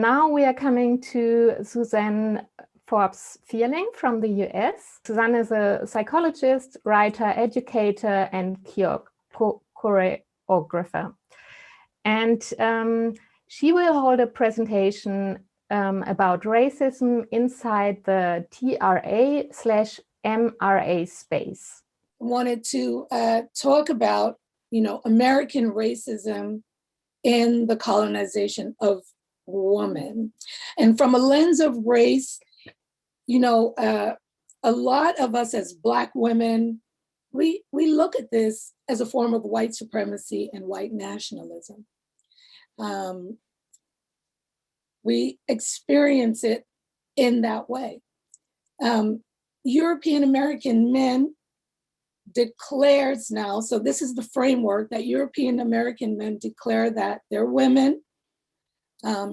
now we are coming to Suzanne Forbes Vierling from the US. Suzanne is a psychologist, writer, educator, and choreographer. And she will hold a presentation about racism inside the TRA/MRA space. Wanted to talk about, American racism in the colonization of women. And from a lens of race, a lot of us as Black women, we look at this as a form of white supremacy and white nationalism. We experience it in that way. European American men declares now, so this is the framework that European American men declare that they're women.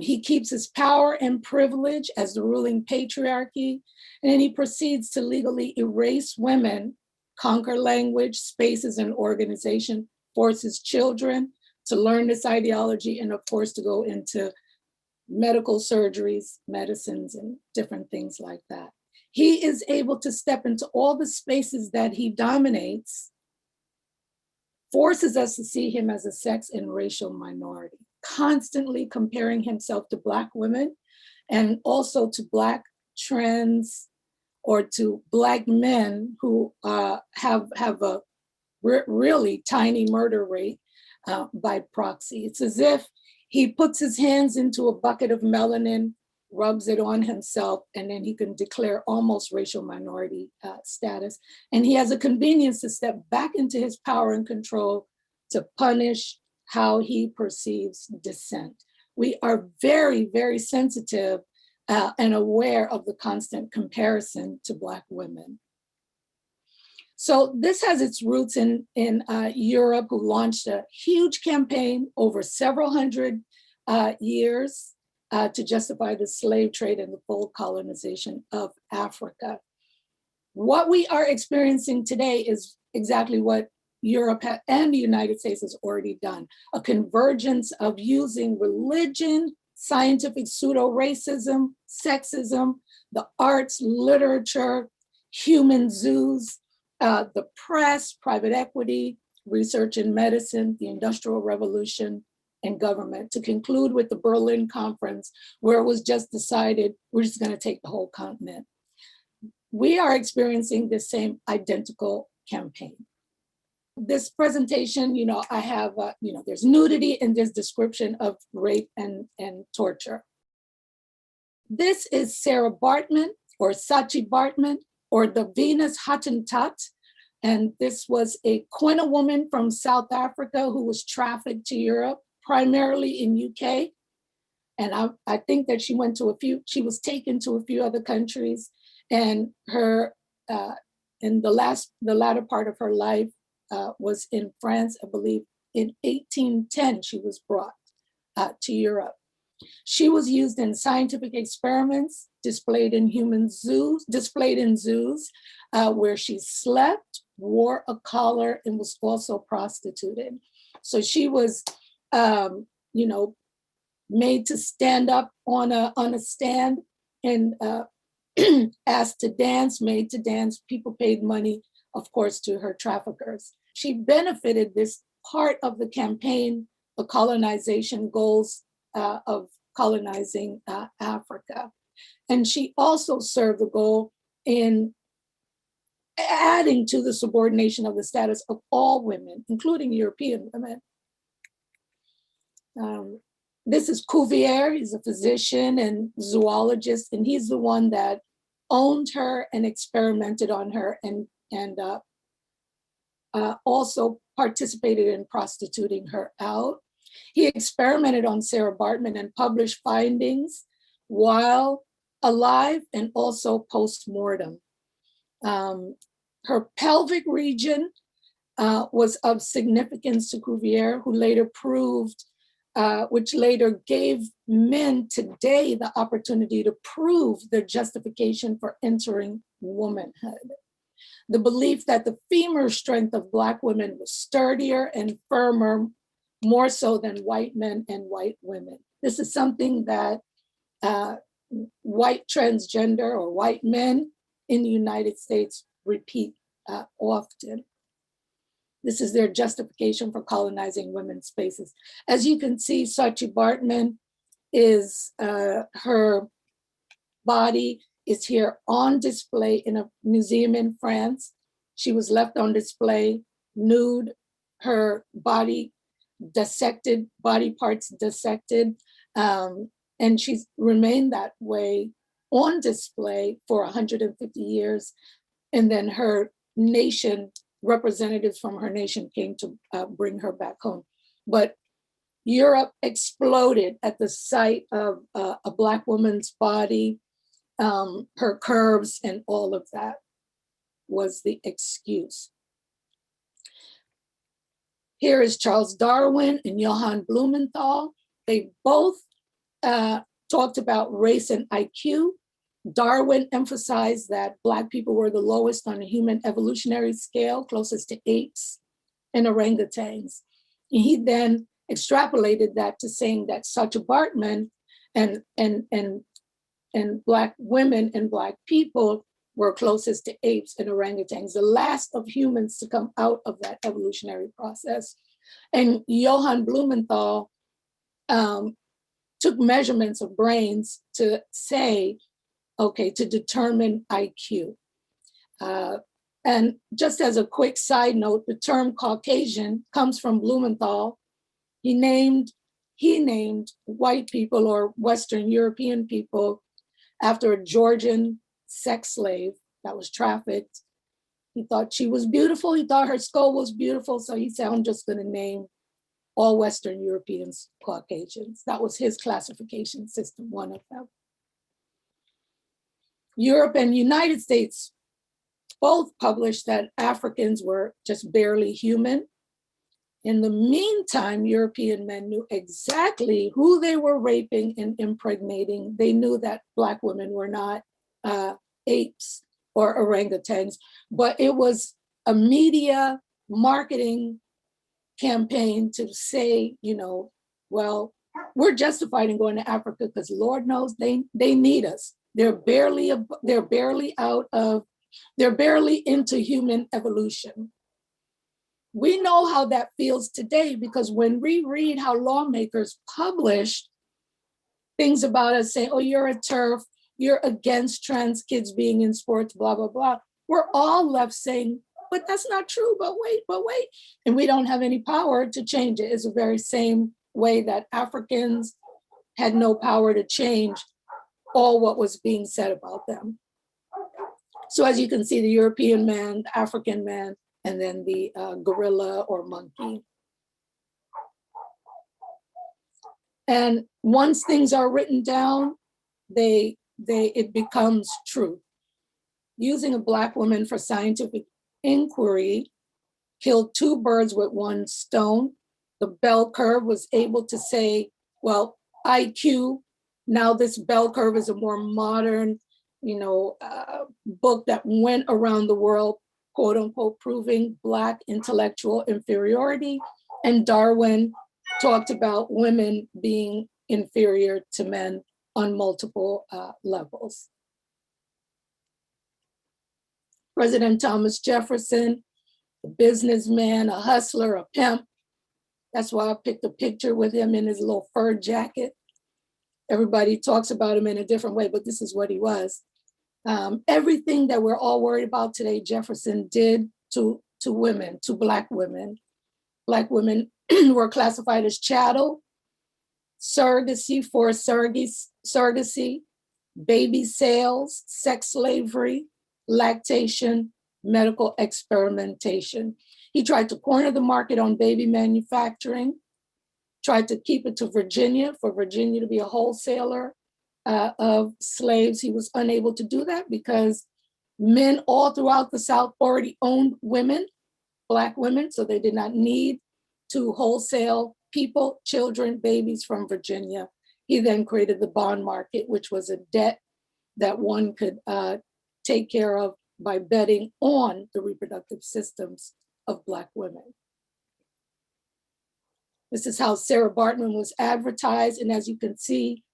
He keeps his power and privilege as the ruling patriarchy, and then he proceeds to legally erase women, conquer language, spaces, and organization, forces children to learn this ideology, and of course to go into medical surgeries, medicines, and different things like that. He is able to step into all the spaces that he dominates, forces us to see him as a sex and racial minority, constantly comparing himself to Black women and also to Black trans or to Black men who have a really tiny murder rate by proxy. It's as if he puts his hands into a bucket of melanin, rubs it on himself, and then he can declare almost racial minority status. And he has a convenience to step back into his power and control to punish how he perceives dissent. We are very, very sensitive and aware of the constant comparison to Black women. So this has its roots in Europe, who launched a huge campaign over several hundred years to justify the slave trade and the full colonization of Africa. What we are experiencing today is exactly what Europe and the United States has already done, a convergence of using religion, scientific pseudo-racism, sexism, the arts, literature, human zoos, the press, private equity, research in medicine, the Industrial Revolution, and government, to conclude with the Berlin Conference, where it was just decided we're just going to take the whole continent. We are experiencing the same identical campaign. This presentation, I have, there's nudity and there's description of rape and torture. This is Sarah Bartman, or Sachi Bartman, or the Venus Hottentot. And this was a Quina woman from South Africa who was trafficked to Europe, primarily in UK. And I think that she was taken to a few other countries, and her, in the latter part of her life was in France, I believe in 1810, she was brought to Europe. She was used in scientific experiments, displayed in zoos, where she slept, wore a collar, and was also prostituted. So she was, made to stand up on a stand and asked to dance, made to dance. People paid money, of course, to her traffickers. She benefited this part of the campaign, the colonization goals of colonizing Africa. And she also served the goal in adding to the subordination of the status of all women, including European women. This is Cuvier. He's a physician and zoologist, and he's the one that owned her and experimented on her, and also participated in prostituting her out. He experimented on Sarah Bartman and published findings while alive and also post-mortem. Her pelvic region was of significance to Cuvier, who later proved, which later gave men today the opportunity to prove their justification for entering womanhood. The belief that the femur strength of Black women was sturdier and firmer, more so than white men and white women. This is something that white transgender or white men in the United States repeat often. This is their justification for colonizing women's spaces. As you can see, Saartjie Baartman is, her body is here on display in a museum in France. She was left on display, nude, her body dissected, body parts dissected, and she's remained that way on display for 150 years. And then her nation, representatives from her nation came to bring her back home. But Europe exploded at the sight of a Black woman's body, her curves, and all of that was the excuse. Here is Charles Darwin and Johann Blumenthal. They both talked about race and IQ. Darwin emphasized that Black people were the lowest on the human evolutionary scale, closest to apes and orangutans. And he then extrapolated that to saying that Saartjie Baartman and Black women and Black people were closest to apes and orangutans, the last of humans to come out of that evolutionary process. And Johann Blumenthal took measurements of brains to say, okay, to determine IQ. And just as a quick side note, the term Caucasian comes from Blumenthal. He named white people or Western European people after a Georgian sex slave that was trafficked. He thought she was beautiful. He thought her skull was beautiful. So he said, I'm just going to name all Western Europeans Caucasians. That was his classification system, one of them. Europe and United States both published that Africans were just barely human. In the meantime, European men knew exactly who they were raping and impregnating. They knew that Black women were not apes or orangutans, but it was a media marketing campaign to say, you know, well, we're justified in going to Africa because Lord knows they need us. They're barely into human evolution. We know how that feels today because when we read how lawmakers publish things about us saying, oh, you're a TERF, you're against trans kids being in sports, blah, blah, blah. We're all left saying, but that's not true, but wait. And we don't have any power to change it. It's the very same way that Africans had no power to change all what was being said about them. So as you can see, the European man, the African man, and then the gorilla or monkey. And once things are written down, it becomes true. Using a Black woman for scientific inquiry killed two birds with one stone. The bell curve was able to say, well, IQ, now this bell curve is a more modern, book that went around the world, quote unquote, proving Black intellectual inferiority. And Darwin talked about women being inferior to men on multiple levels. President Thomas Jefferson, a businessman, a hustler, a pimp. That's why I picked a picture with him in his little fur jacket. Everybody talks about him in a different way, but this is what he was. Everything that we're all worried about today, Jefferson did to women, to Black women. Black women were classified as chattel, surrogacy, forced surrogacy, baby sales, sex slavery, lactation, medical experimentation. He tried to corner the market on baby manufacturing, tried to keep it to Virginia, for Virginia to be a wholesaler of slaves. He was unable to do that because men all throughout the South already owned women, Black women, so they did not need to wholesale people, children, babies from Virginia. He then created the bond market, which was a debt that one could take care of by betting on the reproductive systems of Black women. This is how Sarah Baartman was advertised. And as you can see,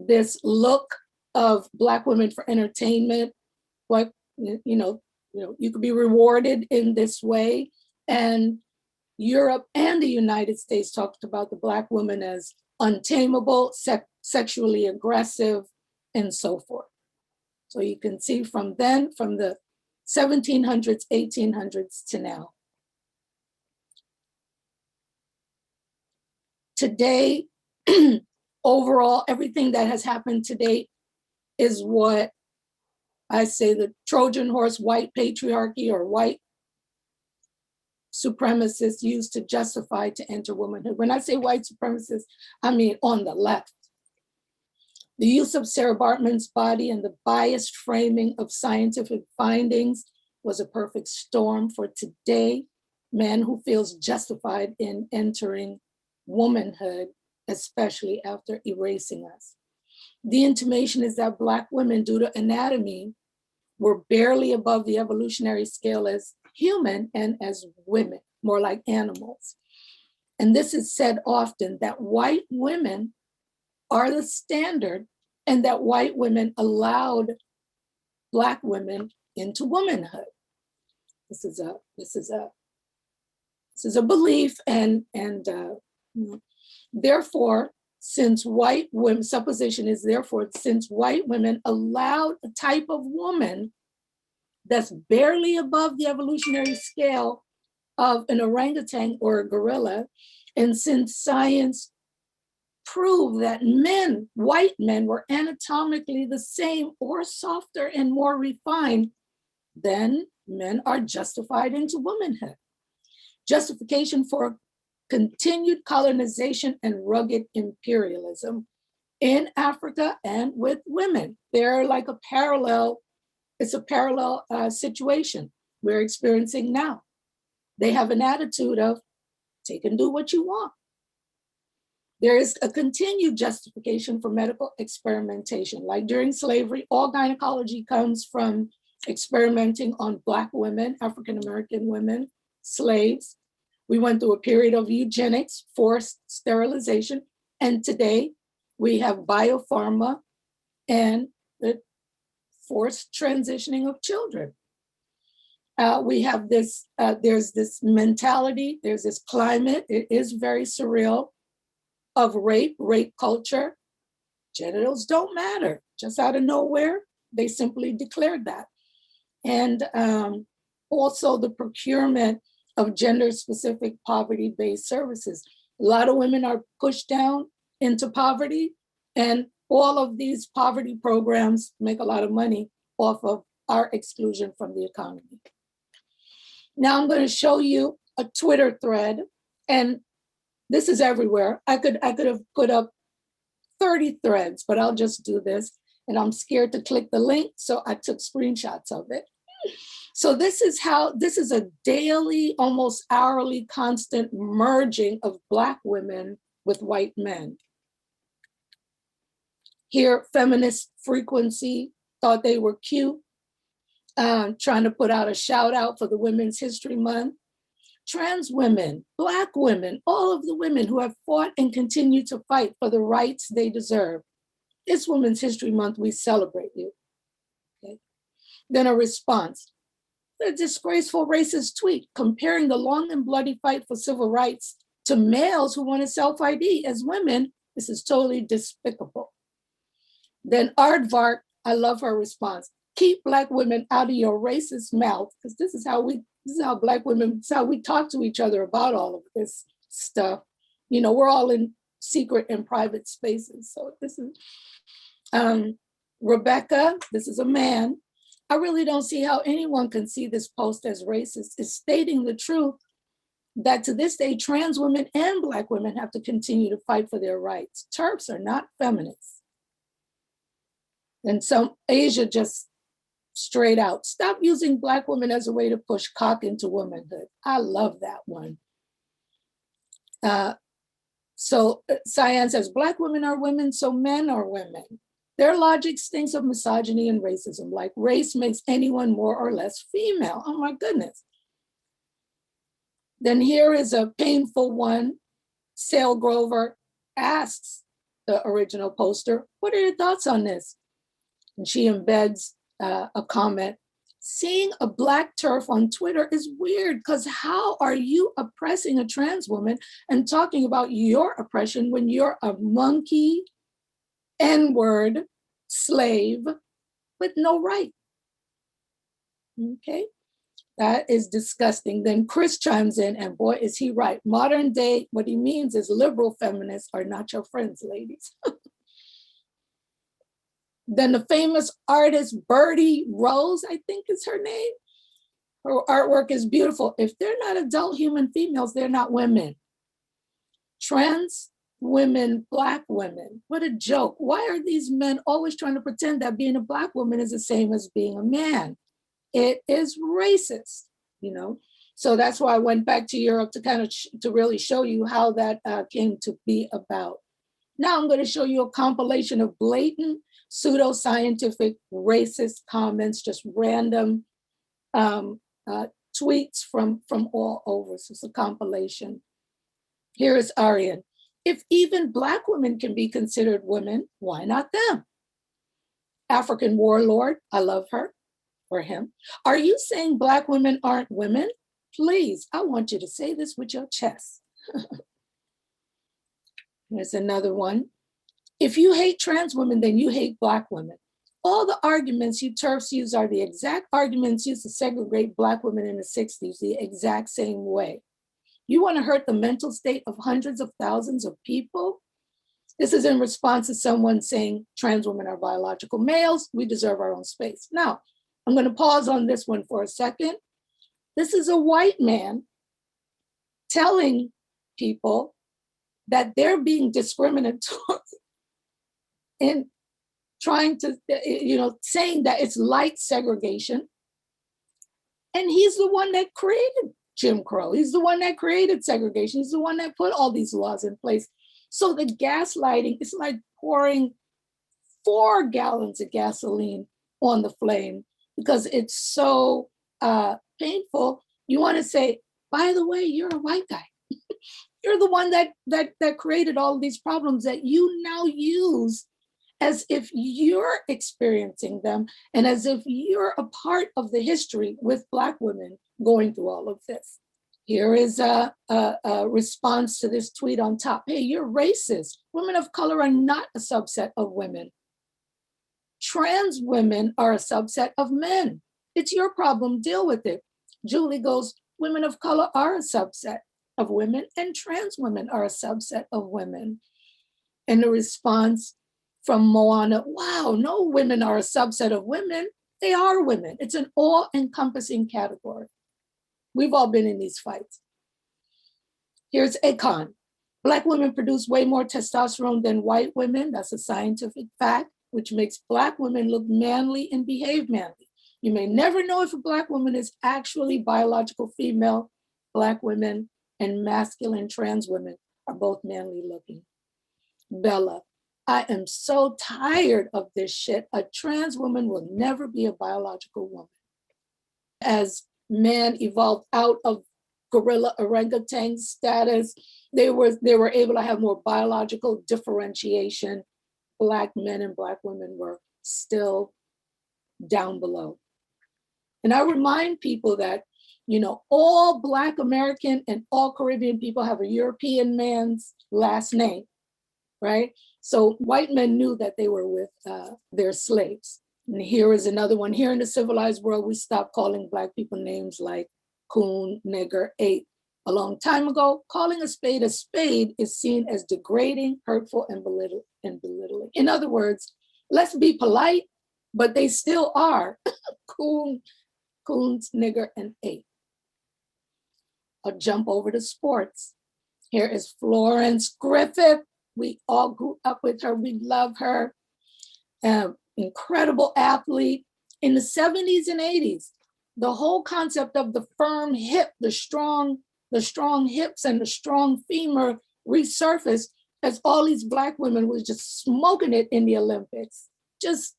this look of Black women for entertainment, what, you could be rewarded in this way. And Europe and the United States talked about the Black woman as untamable, sexually aggressive, and so forth. So you can see from then, from the 1700s, 1800s to now. Today, overall, everything that has happened to date is what I say the Trojan horse white patriarchy or white supremacists use to justify to enter womanhood. When I say white supremacists, I mean on the left. The use of Sarah Bartman's body and the biased framing of scientific findings was a perfect storm for today, man who feels justified in entering womanhood, especially after erasing us. The intimation is that Black women, due to anatomy, were barely above the evolutionary scale as human and as women, more like animals. And this is said often, that white women are the standard and that white women allowed Black women into womanhood. This is a belief, and therefore, since white women, supposition is therefore, since white women allowed a type of woman that's barely above the evolutionary scale of an orangutan or a gorilla, and since science proved that men, white men, were anatomically the same or softer and more refined, then men are justified into womanhood. Justification for continued colonization and rugged imperialism in Africa and with women. They're like a parallel, it's a parallel situation we're experiencing now. They have an attitude of take and do what you want. There is a continued justification for medical experimentation. Like during slavery, all gynecology comes from experimenting on Black women, African-American women, slaves. We went through a period of eugenics, forced sterilization, and today we have biopharma and the forced transitioning of children. We have this, there's this mentality, there's this climate, it is very surreal, of rape culture. Genitals don't matter. Just out of nowhere, they simply declared that. And also the procurement of gender-specific poverty-based services. A lot of women are pushed down into poverty, and all of these poverty programs make a lot of money off of our exclusion from the economy. Now I'm going to show you a Twitter thread, and this is everywhere. I could have put up 30 threads, but I'll just do this. And I'm scared to click the link, so I took screenshots of it. So this is a daily, almost hourly, constant merging of Black women with white men. Here, feminist frequency thought they were cute, trying to put out a shout out for the Women's History Month. Trans women, Black women, all of the women who have fought and continue to fight for the rights they deserve. It's Women's History Month, we celebrate you. Okay. Then a response. A disgraceful racist tweet comparing the long and bloody fight for civil rights to males who want to self-ID as women. This is totally despicable. Then Aardvark, I love her response. Keep Black women out of your racist mouth, because this is how Black women, this is how we talk to each other about all of this stuff. You know, we're all in secret and private spaces. So this is, Rebecca, this is a man. I really don't see how anyone can see this post as racist. It's stating the truth that to this day, trans women and Black women have to continue to fight for their rights. TERFs are not feminists. And so Asia just straight out, stop using Black women as a way to push cock into womanhood. I love that one. So Cyan says, Black women are women, so men are women. Their logic stinks of misogyny and racism, like race makes anyone more or less female. Oh my goodness. Then here is a painful one. Sale Grover asks the original poster. What are your thoughts on this? And she embeds a comment. Seeing a Black TERF on Twitter is weird because how are you oppressing a trans woman and talking about your oppression when you're a monkey, N-word, slave with no right? Okay, that is disgusting. Then Chris chimes in, and boy, is he right. Modern day, what he means is liberal feminists are not your friends, ladies. Then the famous artist Birdie Rose, I think is her name. Her artwork is beautiful. If they're not adult human females, they're not women. Trans women, Black women, what a joke. Why are these men always trying to pretend that being a Black woman is the same as being a man? It is racist, you know? So that's why I went back to Europe to kind of to really show you how that came to be about. Now I'm going to show you a compilation of blatant pseudoscientific racist comments, just random tweets from all over. So it's a compilation. Here is Arian. If even Black women can be considered women, why not them? African warlord, I love her or him. Are you saying Black women aren't women? Please, I want you to say this with your chest. Here's another one. If you hate trans women, then you hate Black women. All the arguments you TERFs use are the exact arguments used to segregate Black women in the 60s, the exact same way. You want to hurt the mental state of hundreds of thousands of people? This is in response to someone saying trans women are biological males, we deserve our own space. Now, I'm going to pause on this one for a second. This is a white man telling people that they're being discriminatory in trying to, saying that it's light segregation. And he's the one that created Jim Crow. He's the one that created segregation. He's the one that put all these laws in place. So the gaslighting is like pouring 4 gallons of gasoline on the flame because it's so painful. You want to say, by the way, you're a white guy. You're the one that created all of these problems that you now use as if you're experiencing them and as if you're a part of the history with Black women going through all of this. Here is a response to this tweet on top. Hey, you're racist. Women of color are not a subset of women. Trans women are a subset of men. It's your problem, deal with it. Julie goes, women of color are a subset of women and trans women are a subset of women. And the response from Moana, wow, no women are a subset of women. They are women. It's an all-encompassing category. We've all been in these fights. Here's Akon. Black women produce way more testosterone than white women. That's a scientific fact, which makes Black women look manly and behave manly. You may never know if a Black woman is actually biological female. Black women and masculine trans women are both manly looking. Bella, I am so tired of this shit. A trans woman will never be a biological woman. As man evolved out of gorilla orangutan status, they were able to have more biological differentiation. Black men and Black women were still down below. And I remind people that, all Black American and all Caribbean people have a European man's last name, right? So white men knew that they were with their slaves. And here is another one. Here in the civilized world, we stopped calling Black people names like coon, nigger, ape. A long time ago, calling a spade is seen as degrading, hurtful, and belittling. In other words, let's be polite, but they still are coons, nigger, and ape. I'll jump over to sports. Here is Florence Griffith. We all grew up with her. We love her. Incredible athlete. In the 70s and 80s, the whole concept of the firm hip, the strong hips and the strong femur resurfaced as all these Black women was just smoking it in the Olympics, just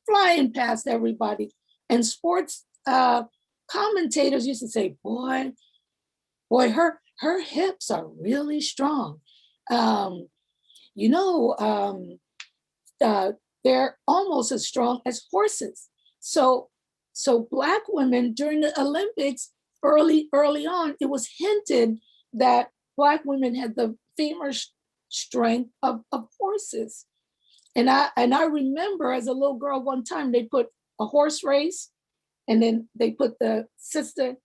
flying past everybody. And sports commentators used to say, boy, her hips are really strong. you know, they're almost as strong as horses. So Black women during the Olympics, early on, it was hinted that Black women had the femur strength of horses. And I remember as a little girl one time, they put a horse race and then they put the sister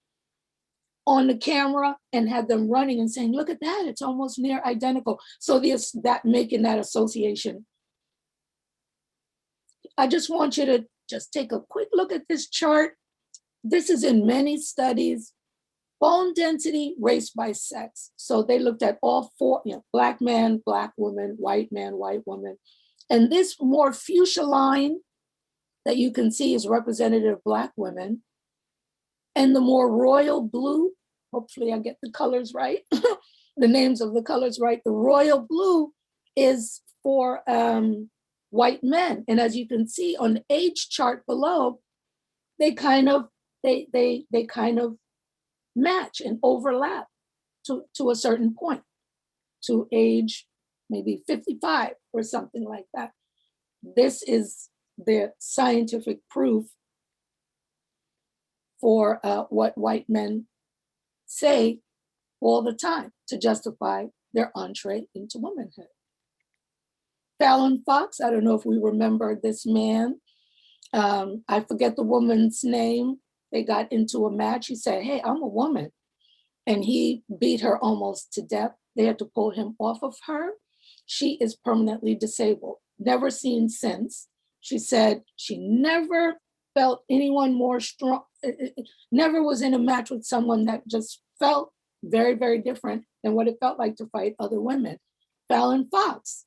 on the camera and had them running and saying, look at that, it's almost near identical. So there's that, making that association. I just want you to just take a quick look at this chart. This is in many studies, bone density, race by sex. So they looked at all four, you know, Black man, Black woman, white man, white woman. And this more fuchsia line that you can see is representative of Black women. And the more royal blue, hopefully I get the colors right, the names of the colors right, the royal blue is for white men. And as you can see on the age chart below, they kind of match and overlap to a certain point, to age maybe 55 or something like that. This is the scientific proof for what white men say all the time to justify their entree into womanhood. Fallon Fox, I don't know if we remember this man. I forget the woman's name. They got into a match. He said, hey, I'm a woman. And he beat her almost to death. They had to pull him off of her. She is permanently disabled, never seen since. She said she never felt anyone more strong, never was in a match with someone that just felt very, very different than what it felt like to fight other women. Fallon Fox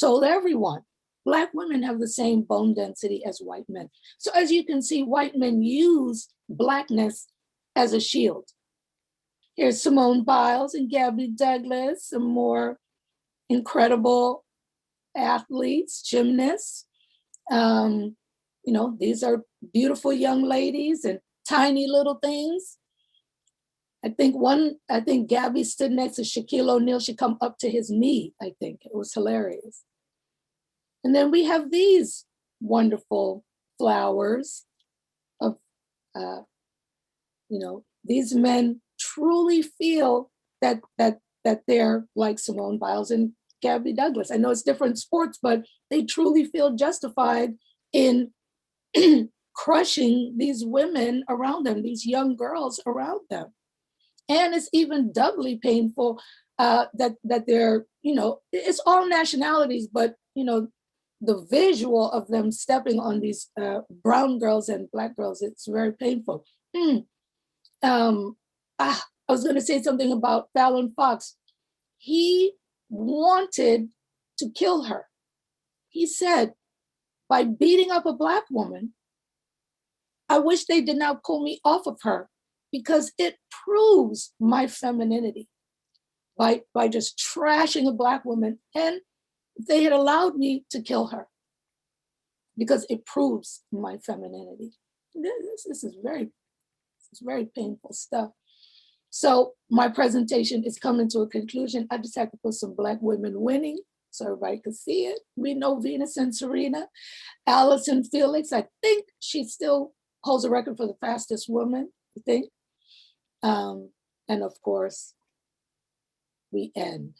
told everyone, Black women have the same bone density as white men. So as you can see, white men use Blackness as a shield. Here's Simone Biles and Gabby Douglas, some more incredible athletes, gymnasts. You know, these are beautiful young ladies and tiny little things. I think Gabby stood next to Shaquille O'Neal. She come up to his knee, I think. It was hilarious. And then we have these wonderful flowers of, you know, these men truly feel that they're like Simone Biles and Gabby Douglas. I know it's different sports, but they truly feel justified in crushing these women around them, these young girls around them. And it's even doubly painful that they're, you know, it's all nationalities, but, you know, the visual of them stepping on these brown girls and Black girls, it's very painful. I was going to say something about Fallon Fox. He wanted to kill her. He said, by beating up a Black woman, I wish they did not pull me off of her because it proves my femininity by just trashing a Black woman. And they had allowed me to kill her because it proves my femininity. This is very painful stuff. So my presentation is coming to a conclusion. I just have to put some Black women winning so everybody could see it. We know Venus and Serena. Allison Felix, I think she still holds a record for the fastest woman, I think. And of course, we end.